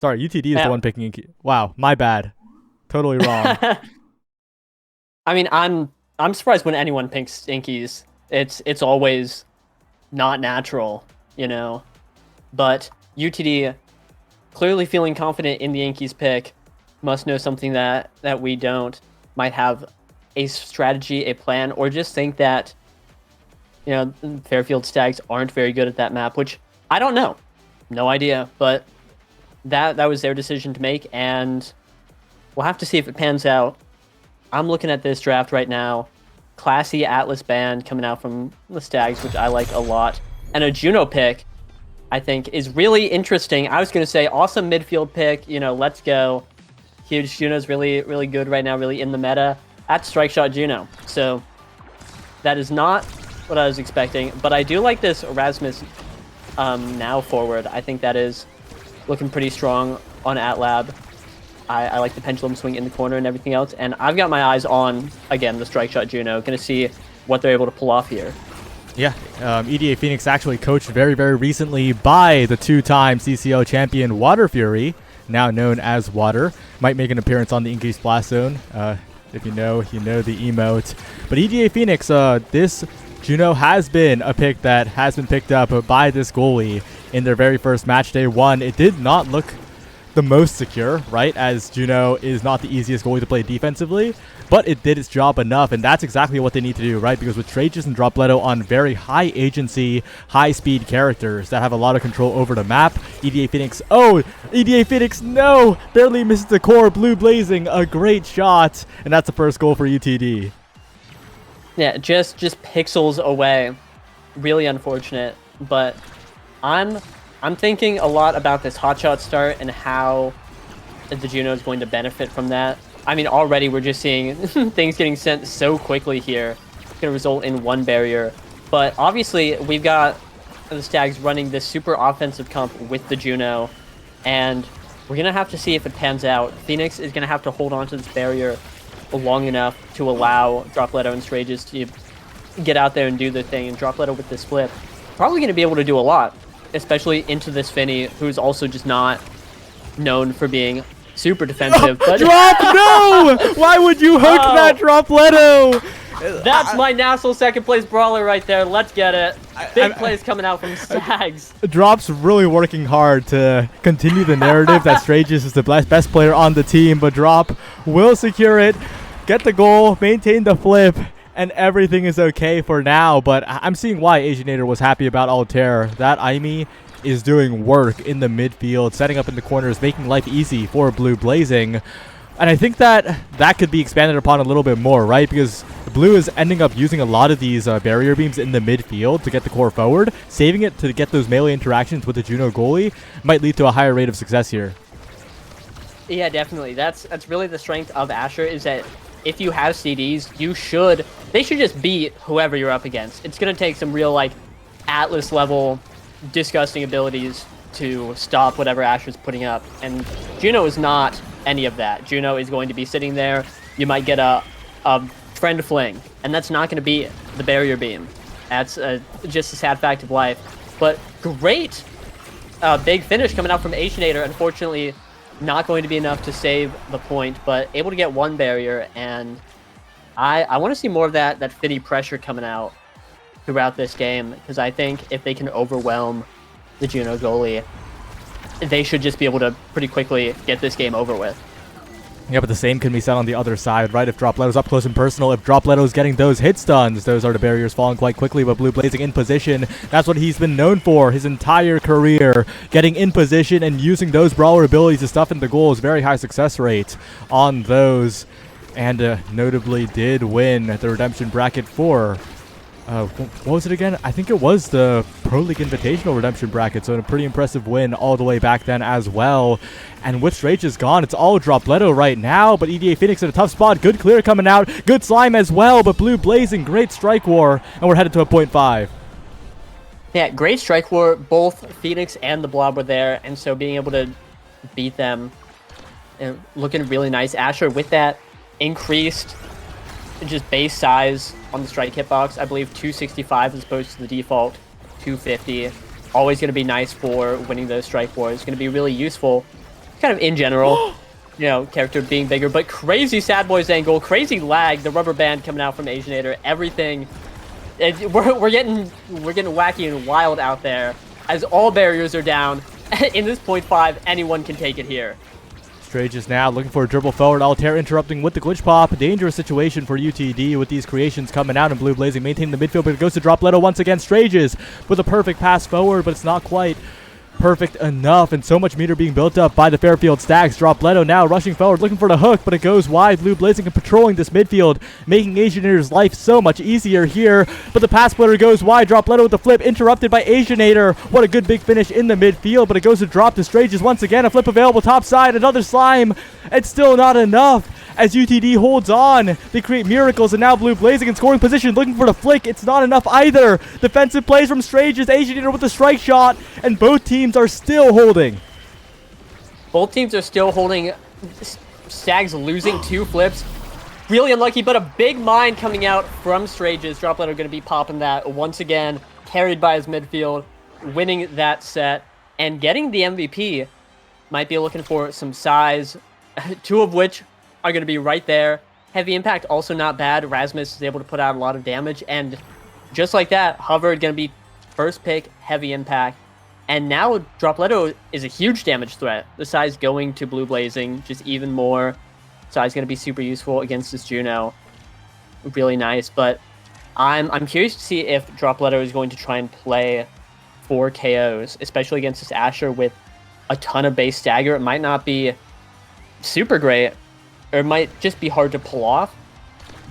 Sorry, UTD is the one picking Inky. Wow, my bad. Totally wrong. I mean, I'm surprised when anyone picks Inkies. It's always not natural, you know. But UTD clearly feeling confident in the Yankees pick, must know something that we don't, might have a strategy, a plan, or just think that, you know, Fairfield Stags aren't very good at that map, which I don't know. No idea, but that was their decision to make, and we'll have to see if it pans out. I'm looking at this draft right now. Classy Atlas band coming out from the Stags, which I like a lot. And a Juno pick, I think, is really interesting. I was going to say awesome midfield pick. You know, let's go. Huge Juno's really, really good right now, really in the meta. At Strike Shot Juno. So that is not what I was expecting. But I do like this Erasmus now forward. I think that is looking pretty strong on AtLab. I like the pendulum swing in the corner and everything else. And I've got my eyes on, again, the Strike Shot Juno. Going to see what they're able to pull off here. Yeah, EDA Phoenix actually coached very, very recently by the two-time CCL champion Water Fury, now known as Water. Might make an appearance on the Increased Blast Zone. If you know the emote. But EDA Phoenix, this Juno has been a pick that has been picked up by this goalie in their very first match day one. It did not look the most secure, right, as Juno is not the easiest goalie to play defensively, but it did its job enough, and that's exactly what they need to do, right, because with Trages and Dropleto on very high agency, high speed characters that have a lot of control over the map, EDA Phoenix, no, barely misses the core, blue blazing, a great shot, and that's the first goal for UTD. Yeah, just pixels away. Really unfortunate, but I'm thinking a lot about this hotshot start and how the Juno is going to benefit from that. I mean, already we're just seeing things getting sent so quickly here. It's going to result in one barrier. But obviously, we've got the Stags running this super offensive comp with the Juno, and we're going to have to see if it pans out. Phoenix is going to have to hold on to this barrier long enough to allow Dropleto and Strages to get out there and do their thing. And Dropleto with this flip, probably going to be able to do a lot, especially into this Finny, who's also just not known for being super defensive. But Drop, no! Why would you hook that Dropleto? That's my NASL second place Brawler right there. Let's get it. Big plays coming out from Stags. Drop's really working hard to continue the narrative that Strages is the best player on the team, but Drop will secure it, get the goal, maintain the flip, and everything is okay for now. But I'm seeing why Asiainator was happy about Altair. That Aimee is doing work in the midfield, setting up in the corners, making life easy for Blue Blazing. And I think that could be expanded upon a little bit more, right? Because Blue is ending up using a lot of these barrier beams in the midfield to get the core forward. Saving it to get those melee interactions with the Juno goalie might lead to a higher rate of success here. Yeah, definitely. That's really the strength of Asher, is that if you have CDs, they should just beat whoever you're up against. It's going to take some real, like, Atlas level disgusting abilities to stop whatever Asher's putting up. And Juno is not any of that. Juno is going to be sitting there. You might get a friend fling, and that's not going to be the barrier beam. That's just a sad fact of life. But great big finish coming out from Asiainator. Unfortunately, not going to be enough to save the point, but able to get one barrier. And I want to see more of that Fitty pressure coming out throughout this game, because I think if they can overwhelm the Juno goalie, they should just be able to pretty quickly get this game over with. Yeah, but the same can be said on the other side, right? If Dropleto's up close and personal, if Dropleto's getting those hit stuns, those are the barriers falling quite quickly, but Blue Blazing in position. That's what he's been known for his entire career, getting in position and using those brawler abilities to stuff in the goals. Very high success rate on those, and notably did win the Redemption Bracket 4. What was it again? I think it was the Pro League Invitational Redemption Bracket, so a pretty impressive win all the way back then as well. And with Strages gone, it's all Dropleto right now, but EDA Phoenix in a tough spot. Good clear coming out. Good slime as well, but Blue Blazing, great strike war, and we're headed to a 0.5. Yeah, great strike war. Both Phoenix and the Blob were there, and so being able to beat them, and looking really nice. Asher with that increased just base size on the strike hitbox, I believe 265 as opposed to the default 250. Always going to be nice for winning those strike wars. Going to be really useful kind of in general, you know, character being bigger, but crazy Sad Boys angle, crazy lag, the rubber band coming out from Asiainator, everything. We're getting wacky and wild out there as all barriers are down. In this 0.5, anyone can take it here. Strages now looking for a dribble forward. Altair interrupting with the glitch pop. Dangerous situation for UTD with these creations coming out, and Blue Blazing maintaining the midfield, but it goes to Dropleto once again. Strages with a perfect pass forward, but it's not quite perfect enough, and so much meter being built up by the Fairfield stacks. Dropleto now rushing forward, looking for the hook, but it goes wide. Blue Blazing and patrolling this midfield, making Asiainator's life so much easier here, but the pass splitter goes wide. Dropleto with the flip, interrupted by Asiainator. What a good big finish in the midfield, but it goes to drop to Strages once again. A flip available top side, another slime. It's still not enough as UTD holds on. They create miracles, and now Blue Blazing in scoring position, looking for the flick. It's not enough either. Defensive plays from Strages, Asiainator with the strike shot, and both teams are still holding. Both teams are still holding. Stags losing 2 flips. Really unlucky, but a big mine coming out from Strages. Dropleto going to be popping that once again, carried by his midfield, winning that set, and getting the MVP. Might be looking for some size, 2 of which are going to be right there. Heavy impact also not bad. Rasmus is able to put out a lot of damage, and just like that, Hovered going to be first pick, heavy impact. And now Dropleto is a huge damage threat. The size going to Blue Blazing, just even more. Size going to be super useful against this Juno. Really nice, but I'm curious to see if Dropleto is going to try and play 4 KOs, especially against this Asher with a ton of base stagger. It might not be super great, or it might just be hard to pull off,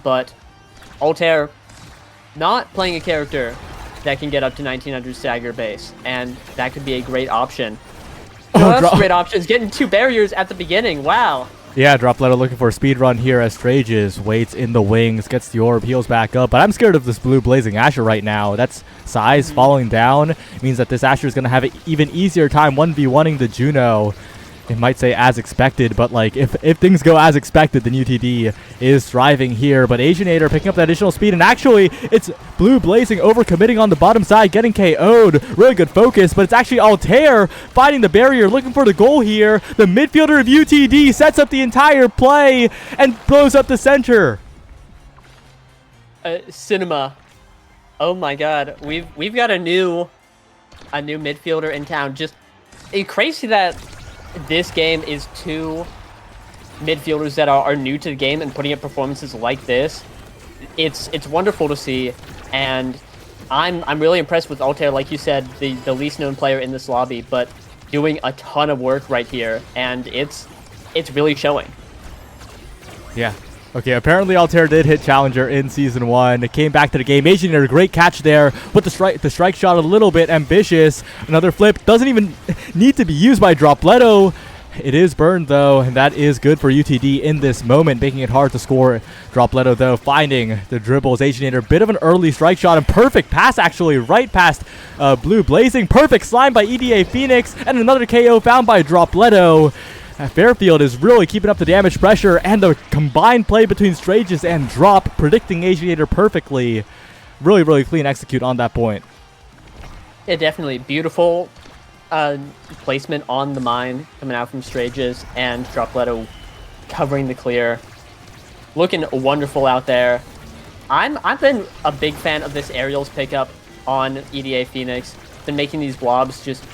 but Altair not playing a character that can get up to 1900 stagger base, and that could be a great option. No, that's a great option. It's getting 2 barriers at the beginning. Wow. Yeah, Dropleto looking for a speed run here as Strages waits in the wings, gets the orb, heals back up, but I'm scared of this Blue Blazing Asher right now. That's size falling down. It means that this Asher is going to have an even easier time 1v1ing the Juno. It might say as expected, but like if things go as expected, then UTD is thriving here. But Asiainator picking up that additional speed, and actually it's Blue Blazing overcommitting on the bottom side, getting KO'd. Really good focus, but it's actually Altair fighting the barrier, looking for the goal here. The midfielder of UTD sets up the entire play and blows up the center. Cinema. Oh my God, we've got a new midfielder in town. Just crazy that this game is 2 midfielders that are new to the game and putting up performances like this. It's wonderful to see, and I'm really impressed with Altair, like you said, the least known player in this lobby, but doing a ton of work right here, and it's really showing. Yeah. Okay, apparently Altair did hit Challenger in Season 1. It came back to the game. Asiainator, a great catch there with the strike shot, a little bit ambitious. Another flip. Doesn't even need to be used by Dropleto. It is burned, though, and that is good for UTD in this moment, making it hard to score. Dropleto, though, finding the dribbles. Asiainator, bit of an early strike shot, and perfect pass, actually, right past Blue Blazing. Perfect slime by EDA Phoenix, and another KO found by Dropleto. Fairfield is really keeping up the damage pressure, and the combined play between Strages and Drop, predicting Asiainator perfectly. Really, really clean execute on that point. Yeah, definitely. Beautiful placement on the mine coming out from Strages, and Dropleto covering the clear. Looking wonderful out there. I've been a big fan of this aerials pickup on EDA Phoenix. Been making these blobs just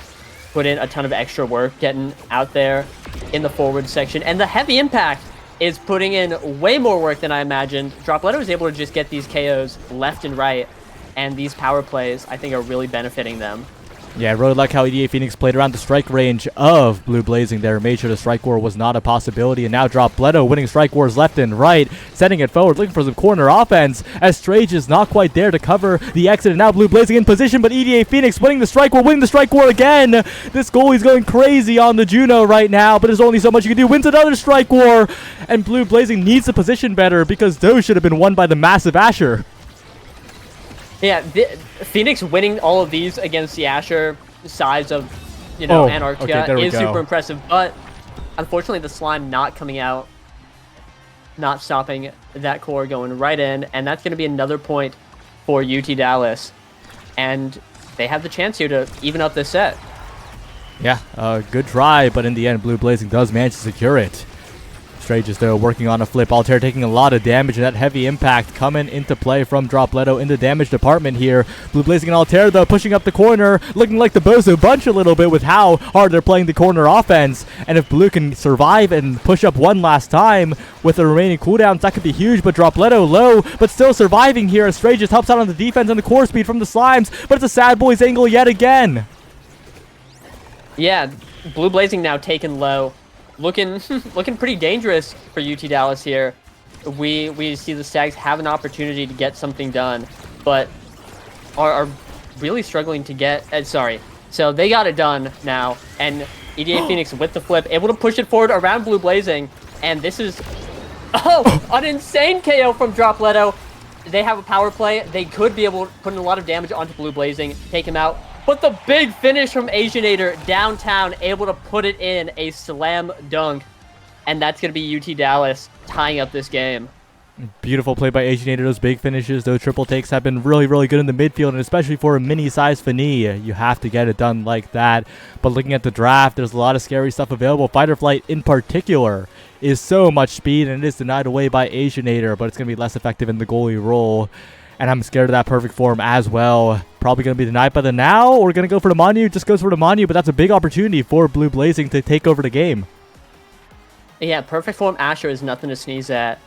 put in a ton of extra work, getting out there in the forward section, and the heavy impact is putting in way more work than I imagined. Dropleto is able to just get these KOs left and right, and these power plays, I think, are really benefiting them. Yeah, I really like how EDA Phoenix played around the strike range of Blue Blazing there, made sure the strike war was not a possibility, and now Dropleto winning strike wars left and right, sending it forward, looking for some corner offense, as Strage is not quite there to cover the exit, and now Blue Blazing in position, but EDA Phoenix winning the strike war again. This goalie's going crazy on the Juno right now, but there's only so much you can do. Wins another strike war, and Blue Blazing needs to position better because those should have been won by the massive Asher. Yeah, Phoenix winning all of these against the Asher size of, Antarctica is super impressive, but unfortunately the slime not coming out, not stopping that core going right in, and that's going to be another point for UT Dallas, and they have the chance here to even up this set. Yeah, good try, but in the end, Blue Blazing does manage to secure it. Strages, though, working on a flip. Altair taking a lot of damage, and that heavy impact coming into play from Dropleto in the damage department here. Blue Blazing and Altair, though, pushing up the corner, looking like the Bozo Bunch a little bit with how hard they're playing the corner offense. And if Blue can survive and push up one last time with the remaining cooldowns, that could be huge. But Dropleto low, but still surviving here as Strages helps out on the defense and the core speed from the Slimes. But it's a Sad Boys angle yet again. Yeah, Blue Blazing now taken low. Looking pretty dangerous for UT Dallas here. We see the Stags have an opportunity to get something done, but are really struggling to get... sorry. So they got it done now, and EDA Phoenix with the flip, able to push it forward around Blue Blazing, and this is... Oh, an insane KO from Dropleto. They have a power play. They could be able to put in a lot of damage onto Blue Blazing, take him out. But the big finish from Asiainator downtown, able to put it in a slam dunk. And that's going to be UT Dallas tying up this game. Beautiful play by Asiainator. Those big finishes, those triple takes have been really, really good in the midfield. And especially for a mini-sized Fini, you have to get it done like that. But looking at the draft, there's a lot of scary stuff available. Fighter Flight in particular is so much speed, and it is denied away by Asiainator. But it's going to be less effective in the goalie role. And I'm scared of that perfect form as well. Probably going to be denied by the now, or going to go for the Manu. Just goes for the Manu, but that's a big opportunity for Blue Blazing to take over the game. Yeah, perfect form Asher is nothing to sneeze at.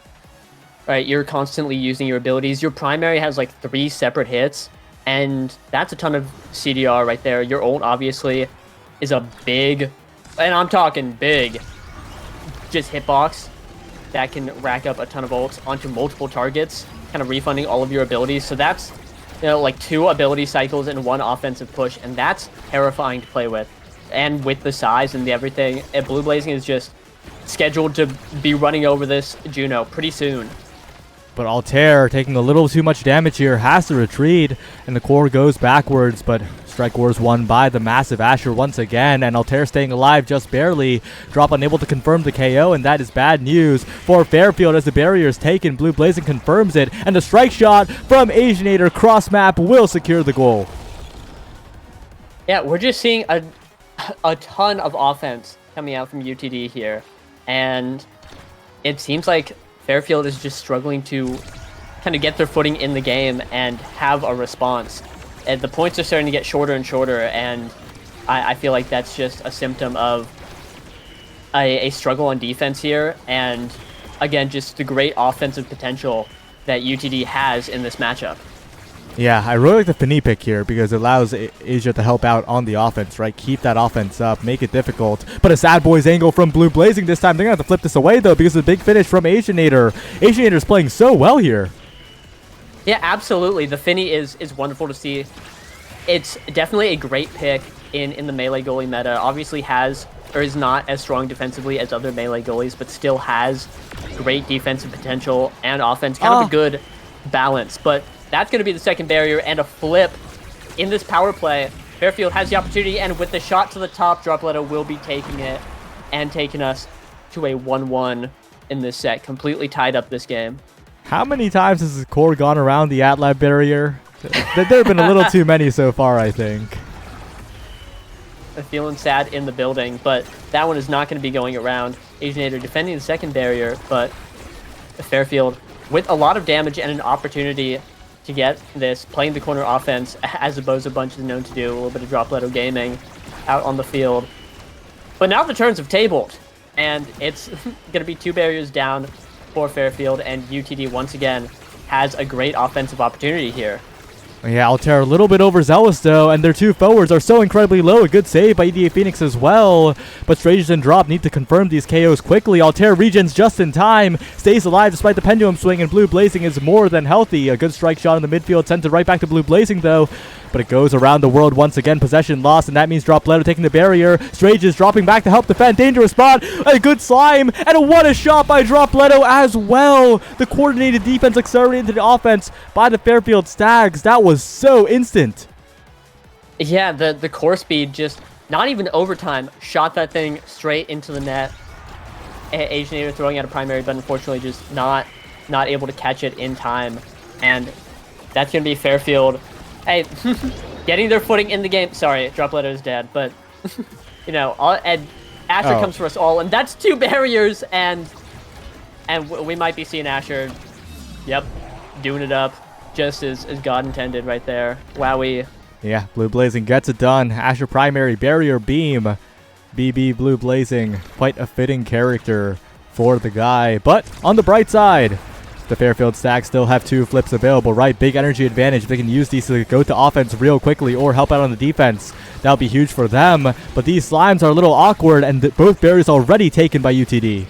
Right, you're constantly using your abilities. Your primary has like 3 separate hits, and that's a ton of CDR right there. Your ult, obviously, is a big, and I'm talking big, just hitbox that can rack up a ton of ults onto multiple targets, kind of refunding all of your abilities. So that's, you know, like 2 ability cycles and 1 offensive push, and that's terrifying to play with. And with the size and the everything, Blue Blazing is just scheduled to be running over this Juno pretty soon. But Altair, taking a little too much damage here, has to retreat, and the core goes backwards, but Strike Wars won by the massive Asher once again, and Altair staying alive just barely. Drop unable to confirm the KO, and that is bad news for Fairfield as the barrier is taken. Blue Blazing confirms it, and the strike shot from Asiainator cross map will secure the goal. Yeah, we're just seeing a ton of offense coming out from UTD here, and it seems like Fairfield is just struggling to kind of get their footing in the game and have a response. And the points are starting to get shorter and shorter, and I feel like that's just a symptom of a struggle on defense here, and again, just the great offensive potential that UTD has in this matchup. Yeah, I really like the Fini pick here because it allows Asia to help out on the offense, right? Keep that offense up, make it difficult. But a Sad Boys angle from Blue Blazing this time. They're going to have to flip this away, though, because of the big finish from Asiainator. Asiainator's playing so well here. Yeah, absolutely. The Fini is wonderful to see. It's definitely a great pick in the melee goalie meta. Obviously has, or is not as strong defensively as other melee goalies, but still has great defensive potential and offense. Kind of a good balance, but that's going to be the second barrier, and a flip in this power play. Fairfield has the opportunity, and with the shot to the top, Dropleto will be taking it and taking us to a 1-1 in this set. Completely tied up this game. How many times has the core gone around the AtLab barrier? There have been a little too many so far, I think. I'm feeling sad in the building, but that one is not going to be going around. Asiainator defending the second barrier, but Fairfield with a lot of damage and an opportunity to get this, playing the corner offense as the Bozo Bunch is known to do, a little bit of Dropleto gaming out on the field. But now the turns have tabled, and it's going to be 2 barriers down for Fairfield, and UTD once again has a great offensive opportunity here. Yeah, Altair a little bit overzealous, though, and their 2 forwards are so incredibly low. A good save by EDA Phoenix as well, but Strages and Drop need to confirm these KOs quickly. Altair regens just in time, stays alive despite the pendulum swing, and Blue Blazing is more than healthy. A good strike shot in the midfield, sent it right back to Blue Blazing, though, but it goes around the world once again. Possession lost, and that means Dropleto taking the barrier. Strages dropping back to help defend. Dangerous spot, a good slime, and what a shot by Dropleto as well. The coordinated defense accelerated into the offense by the Fairfield Stags. That was so instant. Yeah, the core speed, just not even overtime, shot that thing straight into the net. Asiainator throwing out a primary, but unfortunately just not able to catch it in time. And that's going to be Fairfield, hey, getting their footing in the game. Sorry, Dropleto is dead, but you know, and Asher comes for us all, and that's 2 barriers, and we might be seeing Asher, yep, doing it up, just as God intended right there. Wowie. Yeah, Blue Blazing gets it done. Asher primary, barrier beam. BB Blue Blazing, quite a fitting character for the guy. But on the bright side, the Fairfield stacks still have 2 flips available, right? Big energy advantage. They can use these to go to offense real quickly or help out on the defense. That'll be huge for them. But these slimes are a little awkward, and both barriers already taken by UTD.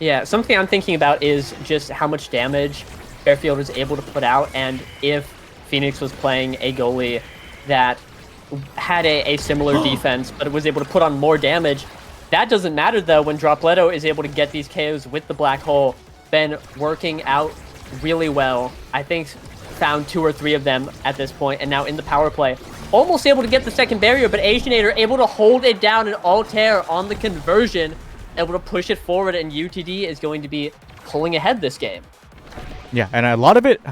Yeah, something I'm thinking about is just how much damage Fairfield is able to put out, and if Phoenix was playing a goalie that had a similar defense, but it was able to put on more damage. That doesn't matter, though, when Dropleto is able to get these KOs with the Black Hole. Been working out really well. I think found 2 or 3 of them at this point, and now in the power play. Almost able to get the second barrier, but Asiainator able to hold it down and Altair on the conversion, able to push it forward, and UTD is going to be pulling ahead this game. Yeah, and a lot of it,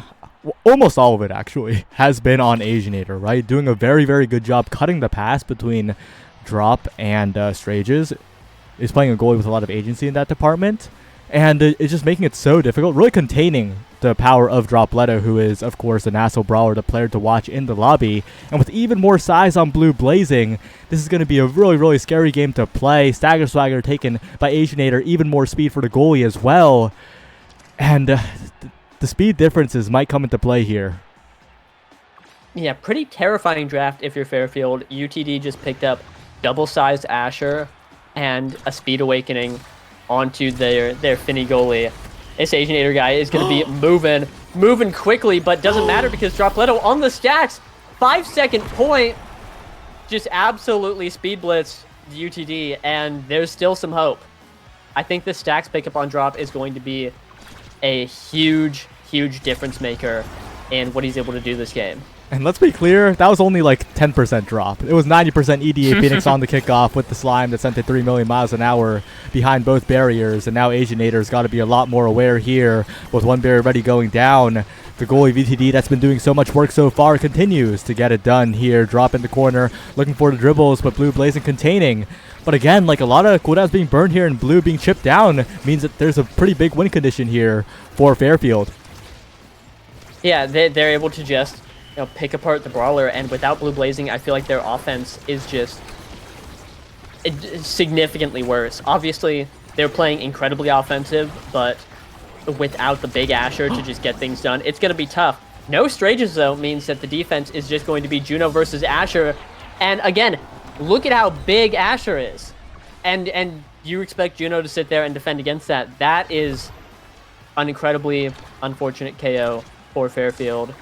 almost all of it actually, has been on Asiainator, right? Doing a very, very good job cutting the pass between Drop and Strages. Is playing a goalie with a lot of agency in that department. And it's just making it so difficult, really containing the power of Dropleto, who is, of course, the NASL Brawler, the player to watch in the lobby. And with even more size on Blue Blazing, this is going to be a really, really scary game to play. Stagger Swagger taken by Asiainator, even more speed for the goalie as well. And the speed differences might come into play here. Yeah, pretty terrifying draft if you're Fairfield. UTD just picked up double-sized Asher and a Speed Awakening onto their Finny goalie. This Asiainator guy is going to be moving quickly, but doesn't matter because Dropleto on the stacks, 5-second point, just absolutely speed blitz UTD, and there's still some hope. I think the stacks pickup on Drop is going to be a huge, huge difference maker in what he's able to do this game. And let's be clear, that was only like 10% drop. It was 90% EDA Phoenix on the kickoff with the slime that sent it 3 million miles an hour behind both barriers. And now Asiainator's got to be a lot more aware here with one barrier already going down. The goalie VTD that's been doing so much work so far continues to get it done here. Drop in the corner, looking for the dribbles, but Blue Blazing containing. But again, like a lot of cooldowns being burned here and Blue being chipped down means that there's a pretty big win condition here for Fairfield. Yeah, they're able to just pick apart the Brawler, and without Blue Blazing, I feel like their offense is just significantly worse. Obviously, they're playing incredibly offensive, but without the big Asher to just get things done, it's going to be tough. No Strages, though, means that the defense is just going to be Juno versus Asher. And again, look at how big Asher is. And you expect Juno to sit there and defend against that. That is an incredibly unfortunate KO for Fairfield.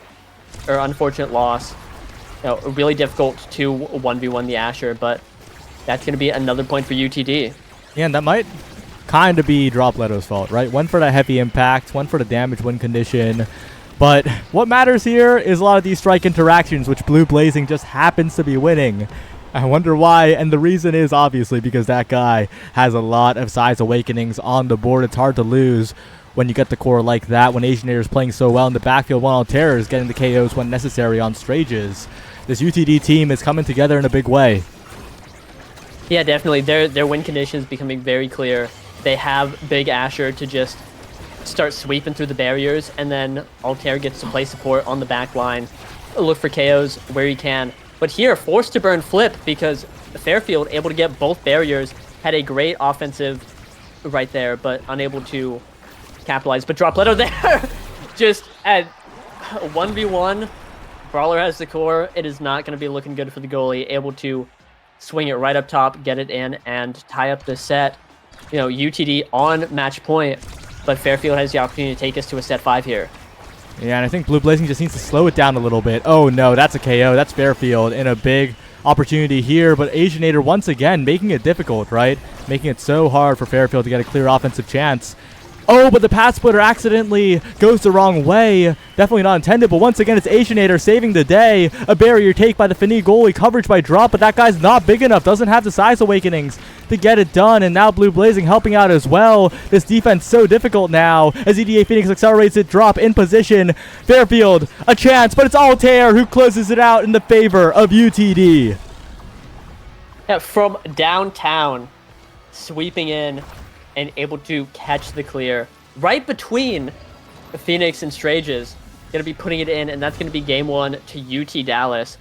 Or unfortunate loss. Really difficult to 1v1 the Asher, but that's going to be another point for UTD. Yeah, and that might kind of be Dropleto's fault, right? One for the heavy impact, one for the damage win condition. But what matters here is a lot of these strike interactions, which Blue Blazing just happens to be winning. I wonder why, and the reason is obviously because that guy has a lot of size awakenings on the board. It's hard to lose when you get the core like that, when Asiainator is playing so well in the backfield, while Terror is getting the KOs when necessary on Strages. This UTD team is coming together in a big way. Yeah, definitely. Their win conditions becoming very clear. They have Big Asher to just start sweeping through the barriers, and then Altair gets to play support on the back line, look for KOs where he can. But here, forced to burn flip because Fairfield able to get both barriers, had a great offensive right there, but unable to capitalize. But Dropleto there, just at 1v1, Brawler has the core. It is not going to be looking good for the goalie. Able to swing it right up top, get it in, and tie up the set. UTD on match point, but Fairfield has the opportunity to take us to a set 5 here. Yeah, and I think Blue Blazing just needs to slow it down a little bit. Oh no, that's a KO. That's Fairfield in a big opportunity here, but Asiainator once again making it difficult, right? Making it so hard for Fairfield to get a clear offensive chance. Oh, but the pass splitter accidentally goes the wrong way. Definitely not intended, but once again, it's Asiainator saving the day. A barrier take by the Finny goalie, coverage by Drop, but that guy's not big enough, doesn't have the size awakenings to get it done, and now Blue Blazing helping out as well. This defense so difficult now as EDA Phoenix accelerates it, Drop in position. Fairfield, a chance, but it's Altair who closes it out in the favor of UTD. Yeah, from downtown, sweeping in and able to catch the clear right between Phoenix and Strages. Going to be putting it in, and that's going to be game one to UT Dallas.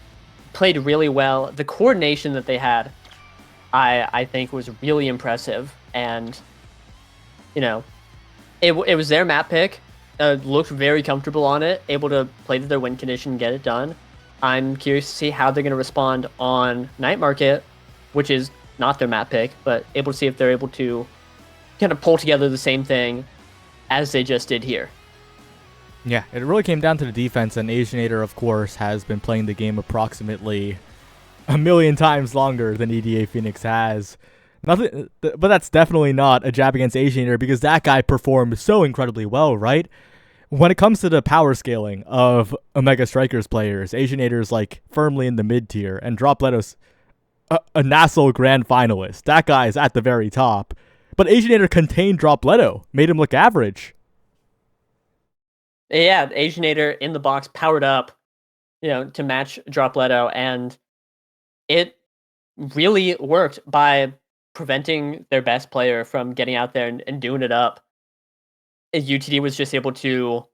Played really well. The coordination that they had, I think, was really impressive. And, you know, it was their map pick. Looked very comfortable on it, able to play to their win condition and get it done. I'm curious to see how they're going to respond on Night Market, which is not their map pick, but able to see if they're able to kind of pull together the same thing as they just did here. Yeah, it really came down to the defense, and Asiainator, of course, has been playing the game approximately a million times longer than EDA Phoenix has. Nothing, but that's definitely not a jab against Asiainator, because that guy performed so incredibly well, right? When it comes to the power scaling of Omega Strikers players, Asiainator's like firmly in the mid tier, and Dropleto's a NASL grand finalist. That guy is at the very top. But Asiainator contained Dropleto, made him look average. Yeah, Asiainator in the box, powered up, to match Dropleto, and it really worked by preventing their best player from getting out there and doing it up. UTD was just able to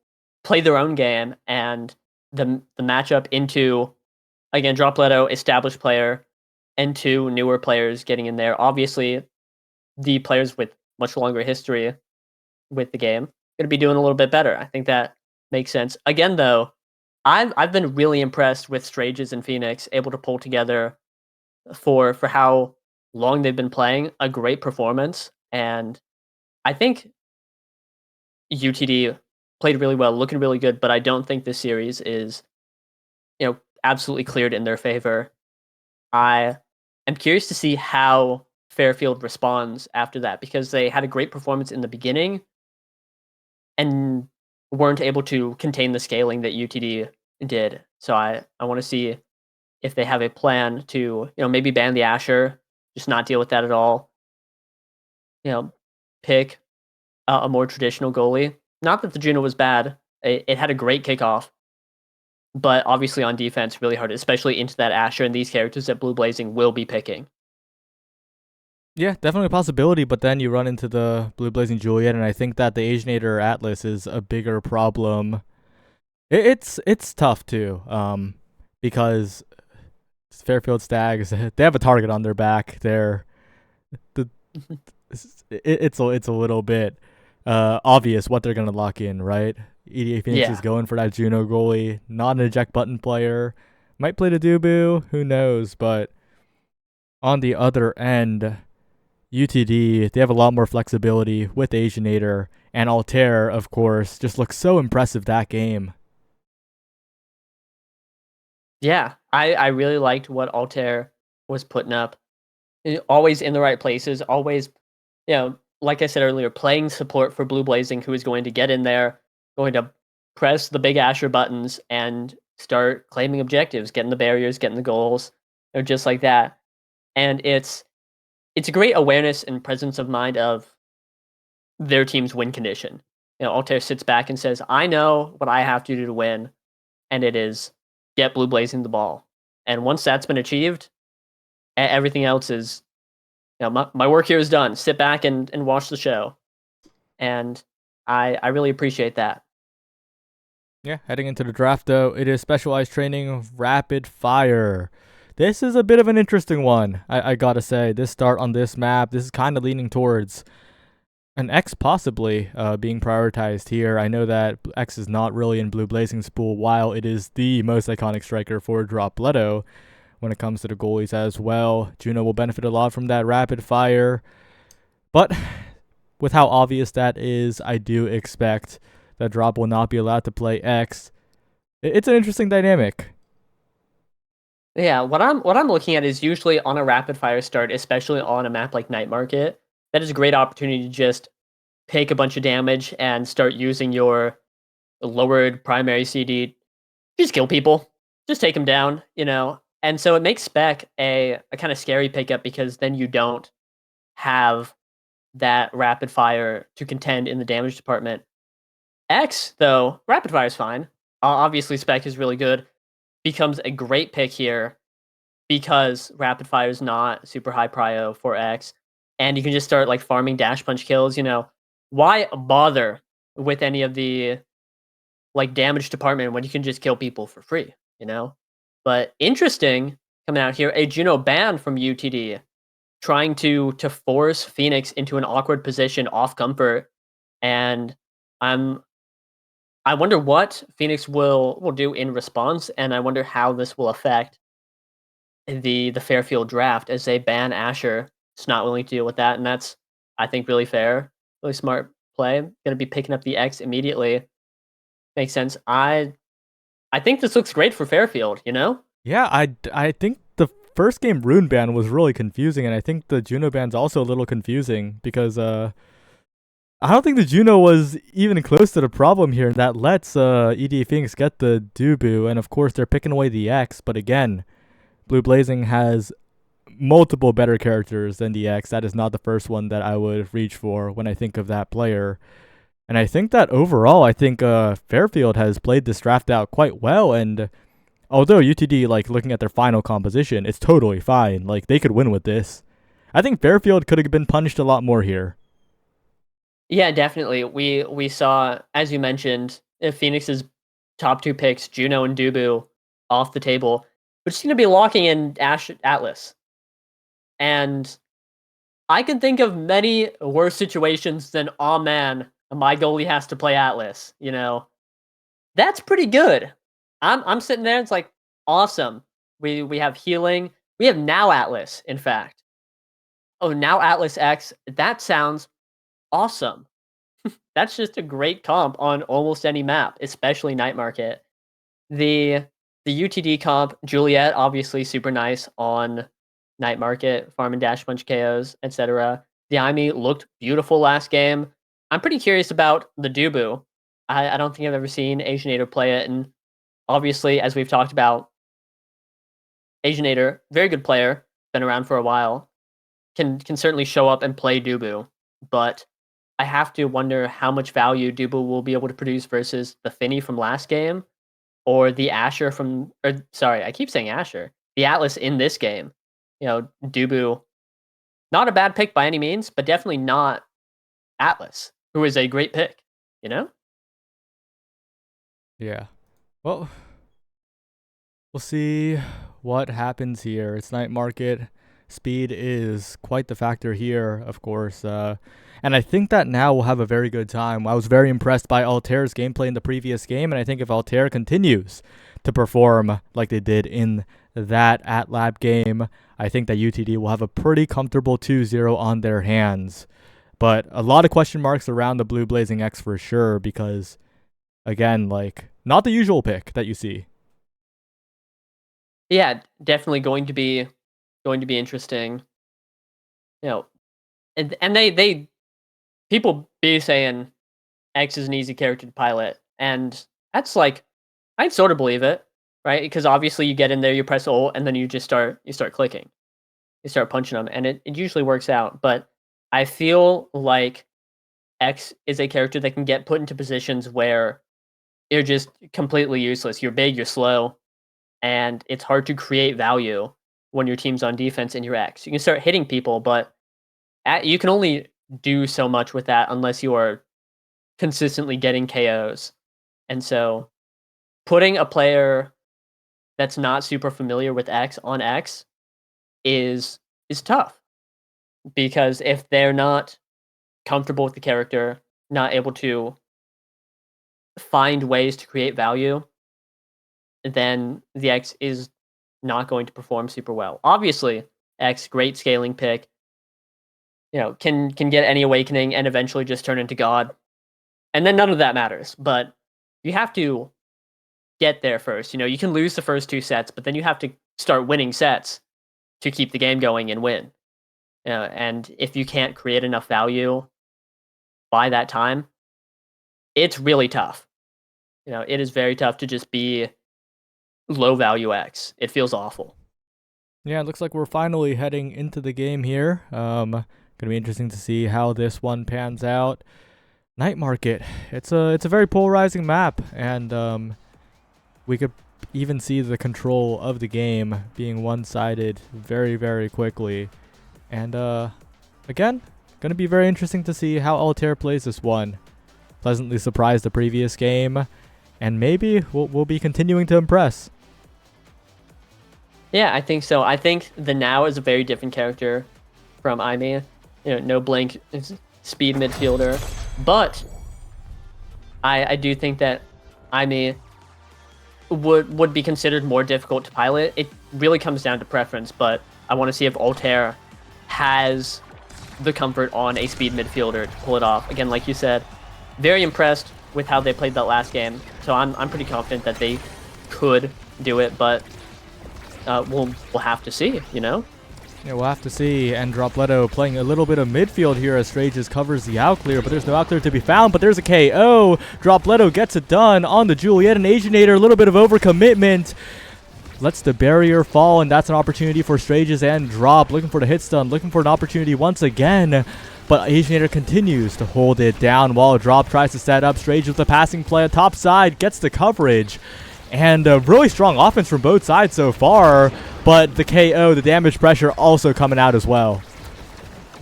play their own game, and the matchup into, again, Dropleto, established player, and two newer players getting in there. Obviously, the players with much longer history with the game going to be doing a little bit better. I think that makes sense. Again, though, I've been really impressed with Strages and Phoenix, able to pull together for how long they've been playing, a great performance. And I think UTD played really well, looking really good, but I don't think this series is, absolutely cleared in their favor. I am curious to see how Fairfield responds after that, because they had a great performance in the beginning and weren't able to contain the scaling that UTD did. So I want to see if they have a plan to, maybe ban the Asher, just not deal with that at all. Pick a more traditional goalie. Not that the Juno was bad. It had a great kickoff, but obviously on defense, really hard, especially into that Asher and these characters that Blue Blazing will be picking. Yeah, definitely a possibility, but then you run into the Blue Blazing Juliet, and I think that the Asianator Atlas is a bigger problem. It's tough too, because Fairfield Stags, they have a target on their back. It's a little bit obvious what they're gonna lock in, right? EDA Phoenix is going for that Juno goalie, not an eject button player. Might play the Dubu, who knows? But on the other end, UTD, they have a lot more flexibility with Asianator, and Altair, of course, just looks so impressive that game. Yeah, I really liked what Altair was putting up. Always in the right places, always, like I said earlier, playing support for Blue Blazing, who is going to get in there, going to press the big Asher buttons and start claiming objectives, getting the barriers, getting the goals, just like that. And it's a great awareness and presence of mind of their team's win condition. Altair sits back and says, I know what I have to do to win, and it is get Blue Blazing the ball. And once that's been achieved, everything else is, my work here is done. Sit back and watch the show. And I really appreciate that. Yeah, heading into the draft, though, it is specialized training rapid fire. This is a bit of an interesting one, I gotta say. This start on this map, this is kind of leaning towards an X possibly being prioritized here. I know that X is not really in Blue Blazing's pool, while it is the most iconic striker for Dropleto when it comes to the goalies as well. Juno will benefit a lot from that rapid fire. But with how obvious that is, I do expect that Drop will not be allowed to play X. It's an interesting dynamic. Yeah, what I'm looking at is usually on a rapid fire start, especially on a map like Night Market, that is a great opportunity to just take a bunch of damage and start using your lowered primary CD. Just kill people. Just take them down, And so it makes Spec a kind of scary pickup, because then you don't have that rapid fire to contend in the damage department. X, though, rapid fire is fine. Obviously, Spec is really good. Becomes a great pick here because rapid fire is not super high prio for X, and you can just start like farming dash punch kills. Why bother with any of the like damage department when you can just kill people for free? But interesting coming out here, a Juno ban from UTD trying to force Phoenix into an awkward position off comfort, and I wonder what Phoenix will do in response, and I wonder how this will affect the Fairfield draft as they ban Asher. It's not willing to deal with that, and that's, I think, really fair, really smart play. Going to be picking up the X immediately. Makes sense. I think this looks great for Fairfield. Yeah, I think the first game rune ban was really confusing, and I think the Juno ban's also a little confusing because I don't think the Juno was even close to the problem here. That lets EDA Phoenix get the Dubu, and of course they're picking away the X. But again, Blue Blazing has multiple better characters than the X. That is not the first one that I would reach for when I think of that player. And I think that overall, I think Fairfield has played this draft out quite well. And although UTD, like looking at their final composition, it's totally fine. Like they could win with this. I think Fairfield could have been punished a lot more here. Yeah, definitely. We saw, as you mentioned, Phoenix's top two picks, Juno and Dubu, off the table, which seem to be locking in Atlas. And I can think of many worse situations than, oh man, my goalie has to play Atlas. That's pretty good. I'm sitting there. It's like awesome. We have healing. We have now Atlas. In fact, now Atlas X. That sounds awesome. That's just a great comp on almost any map, especially Night Market. The UTD comp, Juliet, obviously super nice on Night Market, farm and dash punch KOs, etc. The Imi looked beautiful last game. I'm pretty curious about the Dubu. I don't think I've ever seen Asiainator play it, and obviously, as we've talked about, Asiainator, very good player, been around for a while, can certainly show up and play Dubu, but I have to wonder how much value Dubu will be able to produce versus the Finny from last game, or the Asher from, or sorry, I keep saying Asher, the Atlas in this game. Dubu, not a bad pick by any means, but definitely not Atlas, who is a great pick. Yeah. Well, we'll see what happens here. It's Night Market. Speed is quite the factor here, of course. And I think that now we'll have a very good time. I was very impressed by Altair's gameplay in the previous game, and I think if Altair continues to perform like they did in that AtLab game, I think that UTD will have a pretty comfortable 2-0 on their hands. But a lot of question marks around the Blue Blazing X for sure, because, again, like, not the usual pick that you see. Yeah, definitely going to be interesting. And they people be saying X is an easy character to pilot, and that's like, I sort of believe it, right? Because obviously you get in there, you press ult, and then you start clicking, you start punching them, and it usually works out. But I feel like X is a character that can get put into positions where you're just completely useless. You're big, you're slow, and it's hard to create value when your team's on defense and you're X. You can start hitting people, but you can only do so much with that unless you are consistently getting KOs. And so putting a player that's not super familiar with X on X is tough, because if they're not comfortable with the character, not able to find ways to create value, then the X is not going to perform super well. Obviously, X, great scaling pick, can get any awakening and eventually just turn into God. And then none of that matters. But you have to get there first. You can lose the first two sets, but then you have to start winning sets to keep the game going and win. And if you can't create enough value by that time, it's really tough. It is very tough to just be low value X. It feels awful. Yeah, it looks like we're finally heading into the game here. Gonna be interesting to see how this one pans out. Night Market. It's a very polarizing map, and we could even see the control of the game being one-sided very, very quickly. And again, going to be very interesting to see how Altair plays this one. Pleasantly surprised the previous game, and maybe we'll be continuing to impress. Yeah, I think so. I think the Now is a very different character from Aimee. No blink, speed midfielder. But I do think that Aimee would be considered more difficult to pilot. It really comes down to preference, but I want to see if Altair has the comfort on a speed midfielder to pull it off. Again, like you said, very impressed with how they played that last game. So I'm pretty confident that they could do it, but we'll have to see, Yeah, we'll have to see. And Dropleto playing a little bit of midfield here as Strages covers the out clear, but there's no out clear to be found. But there's a KO. Dropleto gets it done on the Juliet and Asiainator. A little bit of overcommitment. Lets the barrier fall, and that's an opportunity for Strages and Drop. Looking for the hit stun, looking for an opportunity once again. But Asiainator continues to hold it down while Drop tries to set up. Strages with a passing play on top side, gets the coverage. And really strong offense from both sides so far, but the KO, the damage pressure also coming out as well.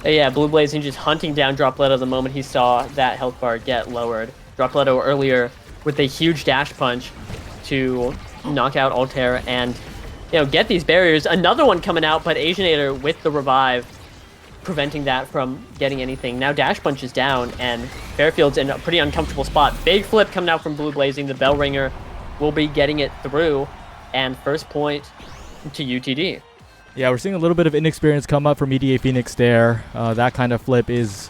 Yeah, Blue Blazing just hunting down Dropleto the moment he saw that health bar get lowered. Dropleto earlier with a huge dash punch to knock out Altair and get these barriers. Another one coming out, but Asiainator with the revive preventing that from getting anything. Now dash punch is down, and Fairfield's in a pretty uncomfortable spot. Big flip coming out from Blue Blazing. The bell ringer will be getting it through, and first point to UTD. Yeah, we're seeing a little bit of inexperience come up from EDA Phoenix there. That kind of flip is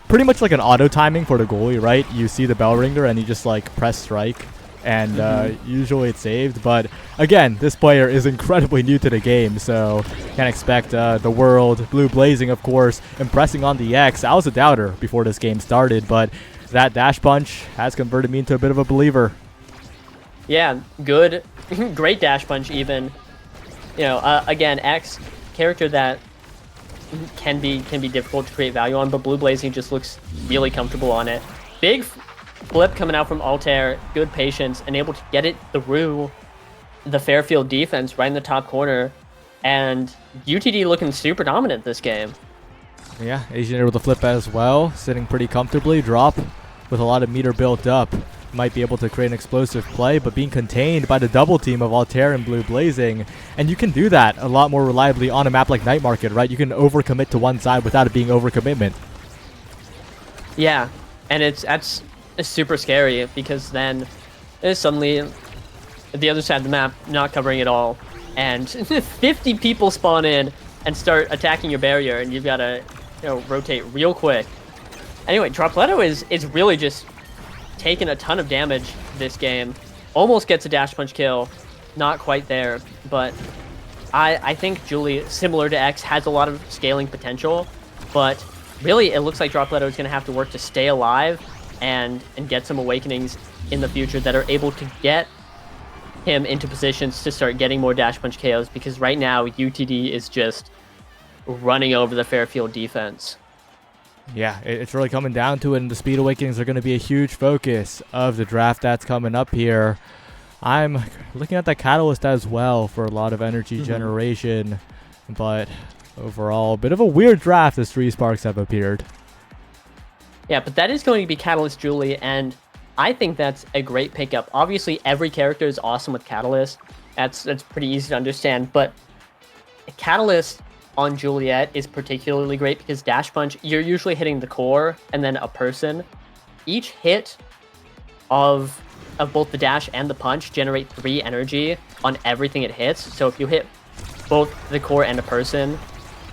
pretty much like an auto timing for the goalie, right? You see the bell ringer and you just like press strike, and usually it's saved. But again, this player is incredibly new to the game, so can't expect the world. Blue Blazing, of course, impressing on the X. I was a doubter before this game started, but that dash punch has converted me into a bit of a believer. Yeah, good, great dash punch even. Again, X, character that can be difficult to create value on, but Blue Blazing just looks really comfortable on it. Big flip coming out from Altair, good patience, and able to get it through the Fairfield defense right in the top corner, and UTD looking super dominant this game. Yeah, Asiainator with a flip as well, sitting pretty comfortably. Drop with a lot of meter built up. Might be able to create an explosive play, but being contained by the double team of Altair and Blue Blazing. And you can do that a lot more reliably on a map like Night Market, right? You can overcommit to one side without it being overcommitment. Yeah, and it's super scary because then suddenly the other side of the map not covering it all, and 50 people spawn in and start attacking your barrier, and you've got to rotate real quick. Anyway, Dropleto is really just taken a ton of damage this game. Almost gets a dash punch kill. Not quite there, but I think Julie, similar to X, has a lot of scaling potential, but really it looks like Dropleto is going to have to work to stay alive and get some awakenings in the future that are able to get him into positions to start getting more dash punch KOs, because right now UTD is just running over the Fairfield defense. Yeah, it's really coming down to it, and the speed awakenings are going to be a huge focus of the draft that's coming up here. I'm looking at the catalyst as well for a lot of energy generation, but overall, a bit of a weird draft as 3 sparks have appeared. Yeah, but that is going to be Catalyst Julie, and I think that's a great pickup. Obviously, every character is awesome with Catalyst. That's pretty easy to understand, but Catalyst on Juliet is particularly great because dash punch, you're usually hitting the core and then a person. Each hit of both the dash and the punch generate 3 energy on everything it hits. So if you hit both the core and a person,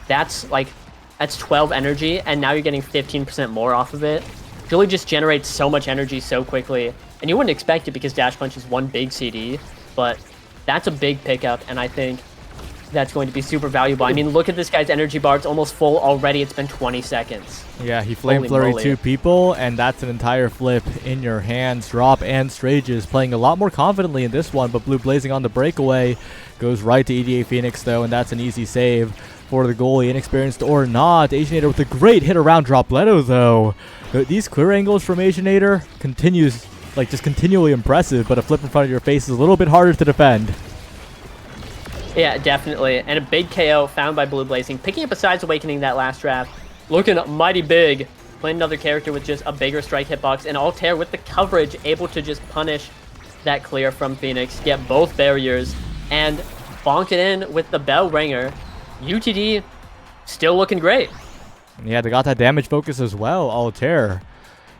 that's 12 energy, and now you're getting 15% more off of it. Julie just generates so much energy so quickly, and you wouldn't expect it because dash punch is one big CD, but that's a big pickup, and I think that's going to be super valuable. I mean, look at this guy's energy bar. It's almost full already. It's been 20 seconds. Yeah, he flame flurried 2 people, and that's an entire flip in your hands. Drop and Strages playing a lot more confidently in this one, but Blue Blazing on the breakaway goes right to EDA Phoenix, though, and that's an easy save for the goalie, inexperienced or not. Asiainator with a great hit around Dropleto, though. These clear angles from Asiainator continues like just continually impressive, but a flip in front of your face is a little bit harder to defend. Yeah, definitely. And a big KO found by Blue Blazing, picking up a Sides Awakening that last draft. Looking mighty big. Playing another character with just a bigger strike hitbox. And Altair with the coverage, able to just punish that clear from Phoenix, get both barriers, and bonk it in with the bell ringer. UTD still looking great. Yeah, they got that damage focus as well. Altair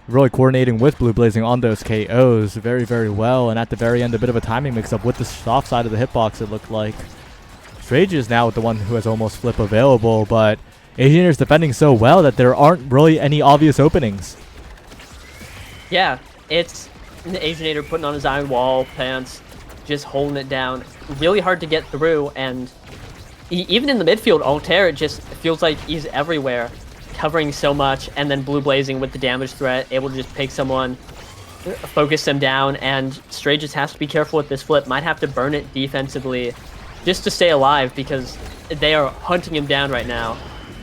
really coordinating with Blue Blazing on those KOs very, very well. And at the very end, a bit of a timing mix-up with the soft side of the hitbox, it looked like. Strage is now the one who has almost flip available, but Asiainator's defending so well that there aren't really any obvious openings. Yeah, it's the Asiainator putting on his iron wall pants, just holding it down. Really hard to get through, and even in the midfield, Altair just feels like he's everywhere, covering so much, and then Blue Blazing with the damage threat, able to just pick someone, focus them down, and Stray just has to be careful with this flip. Might have to burn it defensively just to stay alive, because they are hunting him down right now.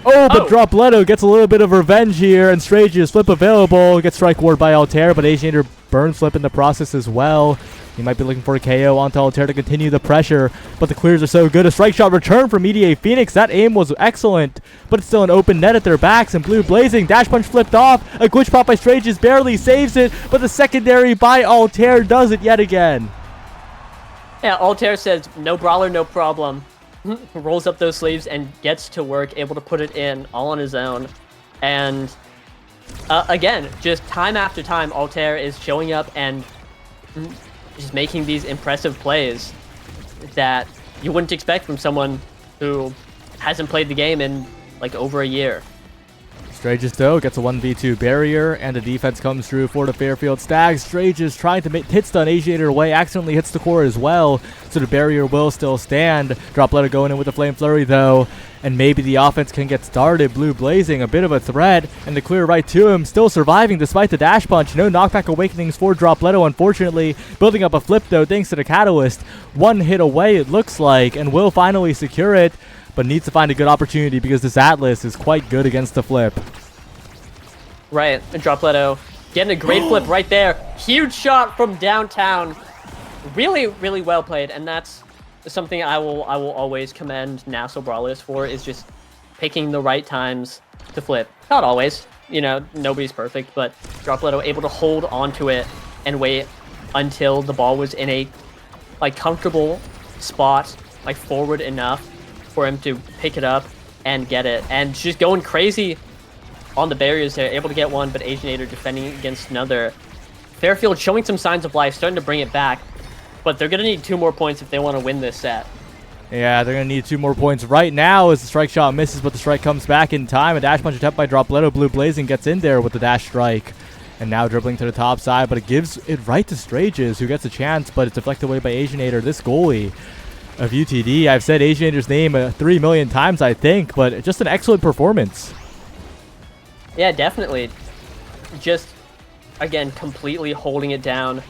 Oh, but Dropleto gets a little bit of revenge here, and Strage's flip available. Gets strike ward by Altair, but Asiainator burn flip in the process as well. He might be looking for a KO onto Altair to continue the pressure, but the clears are so good. A strike shot return from EDA Phoenix. That aim was excellent, but it's still an open net at their backs, and Blue Blazing. Dash punch flipped off. A glitch pop by Strage's barely saves it, but the secondary by Altair does it yet again. Yeah, Altair says, no brawler, no problem. Rolls up those sleeves and gets to work, able to put it in all on his own. And again, just time after time, Altair is showing up and just making these impressive plays that you wouldn't expect from someone who hasn't played the game in like over a year. Strages, though, gets a 1v2 barrier, and the defense comes through for the Fairfield Stags. Strages trying to hit stun Asiainator away, accidentally hits the core as well, so the barrier will still stand. Dropleto going in with the Flame Flurry, though, and maybe the offense can get started. Blue Blazing, a bit of a threat, and the clear right to him, still surviving despite the dash punch. No knockback awakenings for Dropleto, unfortunately. Building up a flip, though, thanks to the Catalyst. One hit away, it looks like, and will finally secure it, but needs to find a good opportunity because this Atlas is quite good against the flip. Right, and Dropleto getting a great flip right there. Huge shot from downtown. Really, really well played, and that's something I will always commend NASL Brawlers for, is just picking the right times to flip. Not always, you know, nobody's perfect, but Dropleto able to hold onto it and wait until the ball was in a like comfortable spot, like forward enough for him to pick it up and get it, and just going crazy on the barriers there, able to get one, but Asiainator defending against another. Fairfield showing some signs of life, starting to bring it back, but they're going to need 2 more points if they want to win this set. Yeah, they're going to need 2 more points right now as the strike shot misses, but the strike comes back in time. A dash punch attempt by Dropleto. Blue Blazing gets in there with the dash strike, and now dribbling to the top side, but it gives it right to Strages, who gets a chance, but it's deflected away by Asiainator. This goalie of UTD, I've said Asiainator's name 3 million times, I think, but just an excellent performance. Yeah, definitely. Just, again, completely holding it down.